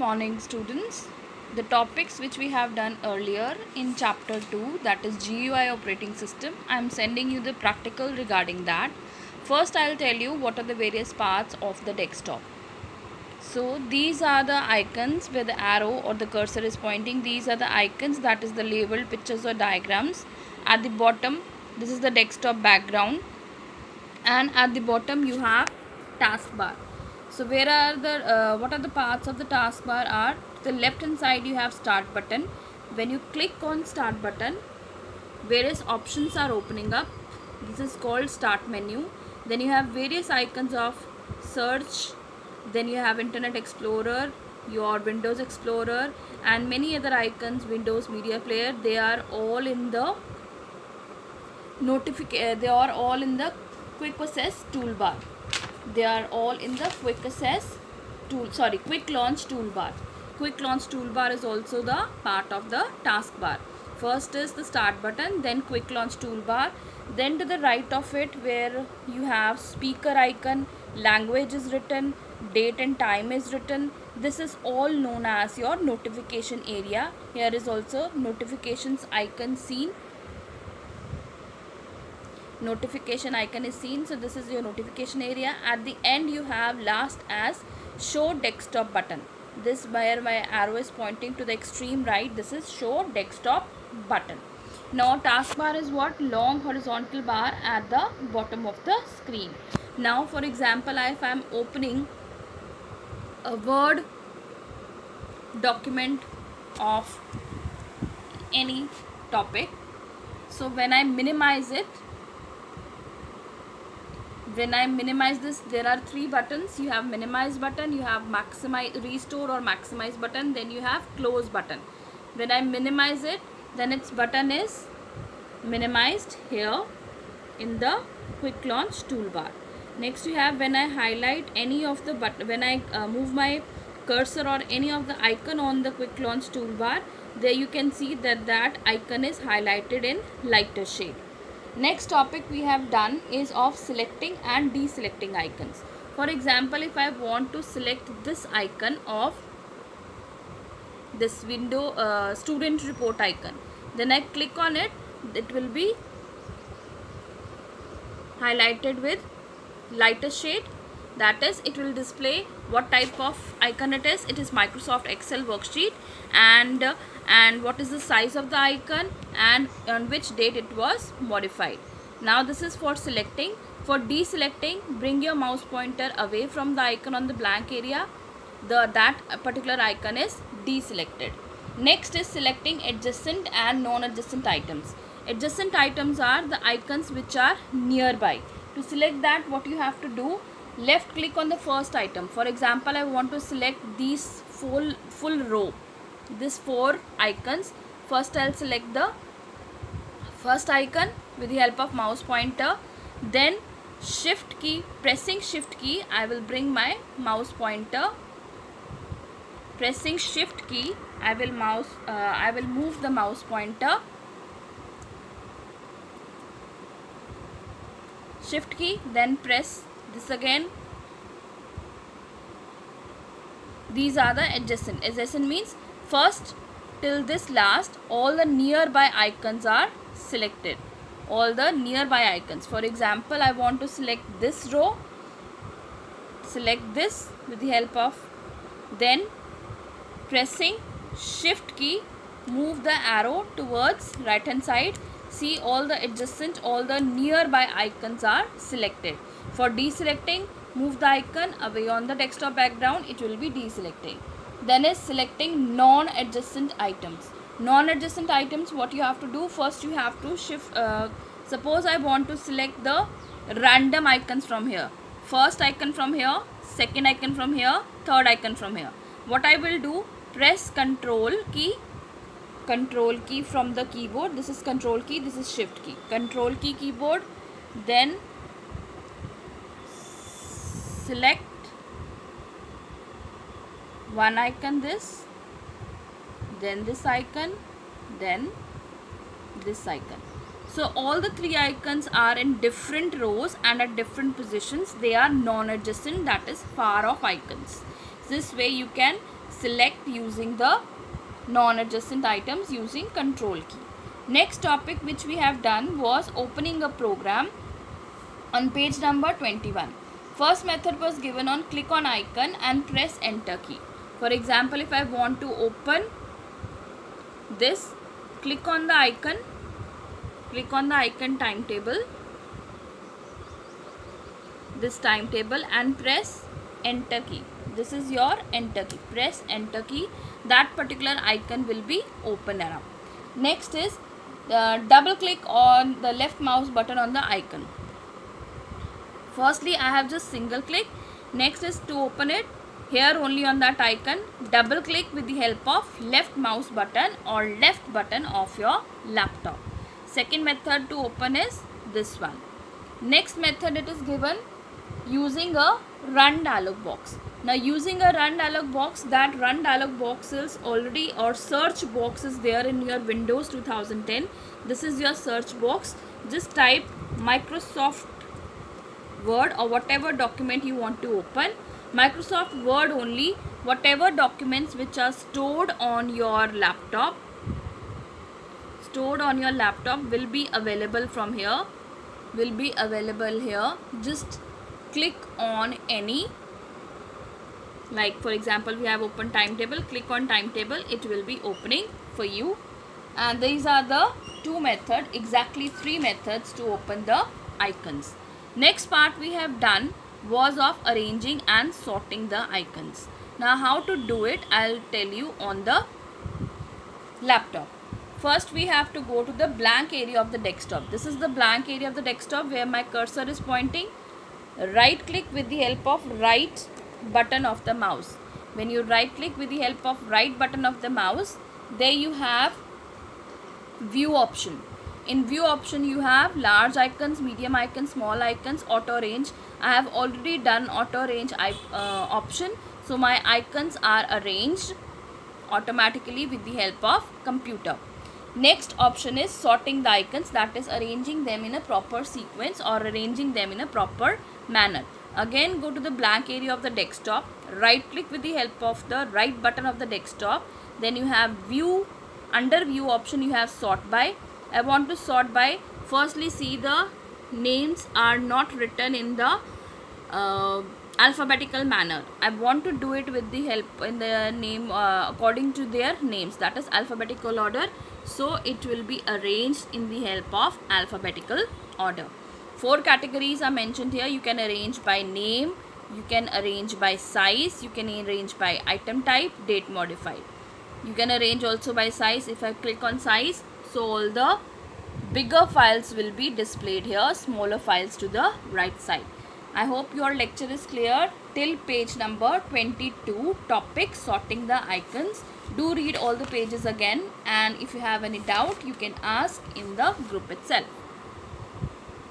morning, students. The topics which we have done earlier in chapter 2, that is GUI operating system, I am sending you the practical regarding that. First I will tell you what are the various parts of the desktop. So these are the icons where the arrow or the cursor is pointing. These are the icons, that is the labeled pictures or diagrams. At the bottom, this is the desktop background, and at the bottom you have taskbar. So where are the what are the parts of the taskbar are? To the left hand side you have start button. When you click on start button, various options are opening up. This is called start menu. Then you have various icons of search, then you have Internet Explorer, your Windows Explorer, and many other icons, Windows Media Player. They are all in the they are all in the quick access toolbar. They are all in the quick launch toolbar. Quick launch toolbar is also the part of the taskbar. First is the start button, then quick launch toolbar, then to the right of it where you have speaker icon, language is written, date and time is written. This is all known as your notification area. Here is also notifications icon seen. Notification icon is seen. So this is your notification area. At the end you have last as show desktop button. This where my arrow is pointing to the extreme right, this is show desktop button. Now taskbar is what? Long horizontal bar at the bottom of the screen. Now for example, if I am opening a Word document of any topic, so when I minimize this, there are three buttons. You have minimize button, you have maximize, restore or maximize button, then you have close button. When I minimize it, then its button is minimized here in the quick launch toolbar. Next you have when I highlight any of the button, when I move my cursor or any of the icon on the quick launch toolbar, there you can see that icon is highlighted in lighter shade. Next topic we have done is of selecting and deselecting icons. For example, if I want to select this icon of this window student report icon, then I click on it, it will be highlighted with lighter shade. That is, it will display what type of icon it is. It is Microsoft Excel worksheet, and what is the size of the icon and on which date it was modified. Now this is for selecting. For deselecting, bring your mouse pointer away from the icon on the blank area. That particular icon is deselected. Next is selecting adjacent and non-adjacent items. Adjacent items are the icons which are nearby. To select that, what you have to do, left click on the first item. For example, I want to select these full row, these 4 icons. First I'll select the first icon with the help of mouse pointer, then shift key, pressing shift key, I will bring my mouse pointer. Pressing shift key, I will move the mouse pointer. Shift key, then press this again. These are the adjacent. Adjacent means first till this last, all the nearby icons are selected. All the nearby icons. For example, I want to select this row. Select this with the help of, then pressing shift key, move the arrow towards right hand side. See, all the adjacent, all the nearby icons are selected. For deselecting, move the icon away on the desktop background, it will be deselecting. Then is selecting non-adjacent items. Non-adjacent items, what you have to do, first you have to shift, suppose I want to select the random icons from here. First icon from here, second icon from here, third icon from here. What I will do, press control key from the keyboard. This is control key, this is shift key. Control key keyboard, then select one icon, this, then this icon, then this icon. So all the 3 icons are in different rows and at different positions. They are non-adjacent, that is far off icons. This way you can select using the non-adjacent items using control key. Next topic which we have done was opening a program on page number 21. First method was given on click on icon and press enter key. For example, if I want to open this, click on the icon timetable, this timetable, and press enter key. This is your enter key. Press enter key. That particular icon will be open around. Next is double click on the left mouse button on the icon. Firstly, I have just single click. Next is to open it, here only on that icon, double click with the help of left mouse button or left button of your laptop. Second method to open is this one. Next method, it is given using a run dialog box. Now using a run dialog box, that run dialog box is already, or search box is there in your Windows 2010. This is your search box. Just type Microsoft Word or whatever document you want to open. Microsoft Word only. Whatever documents which are stored on your laptop will be available from here. Just click on any, like for example we have open timetable, click on timetable, it will be opening for you. And these are the two methods, exactly three methods to open the icons. Next part we have done was of arranging and sorting the icons. Now how to do it, I'll tell you on the laptop. First we have to go to the blank area of the desktop. This is the blank area of the desktop where my cursor is pointing. Right click with the help of right button of the mouse. When you right click with the help of right button of the mouse, there you have view option. In view option you have large icons, medium icons, small icons, auto arrange. I have already done auto arrange option, so my icons are arranged automatically with the help of computer. Next option is sorting the icons, that is arranging them in a proper sequence or arranging them in a proper manner. Again go to the blank area of the desktop, right click with the help of the right button of the desktop, then you have view. Under view option you have sort by. I want to sort by. Firstly, see the names are not written in the alphabetical manner. I want to do it with the help in the name according to their names, that is alphabetical order. So it will be arranged in the help of alphabetical order. 4 categories are mentioned here. You can arrange by name, you can arrange by size, you can arrange by item type, date modified. You can arrange also by size. If I click on size, so all the bigger files will be displayed here, smaller files to the right side. I hope your lecture is clear till page number 22, topic sorting the icons. Do read all the pages again, and if you have any doubt you can ask in the group itself.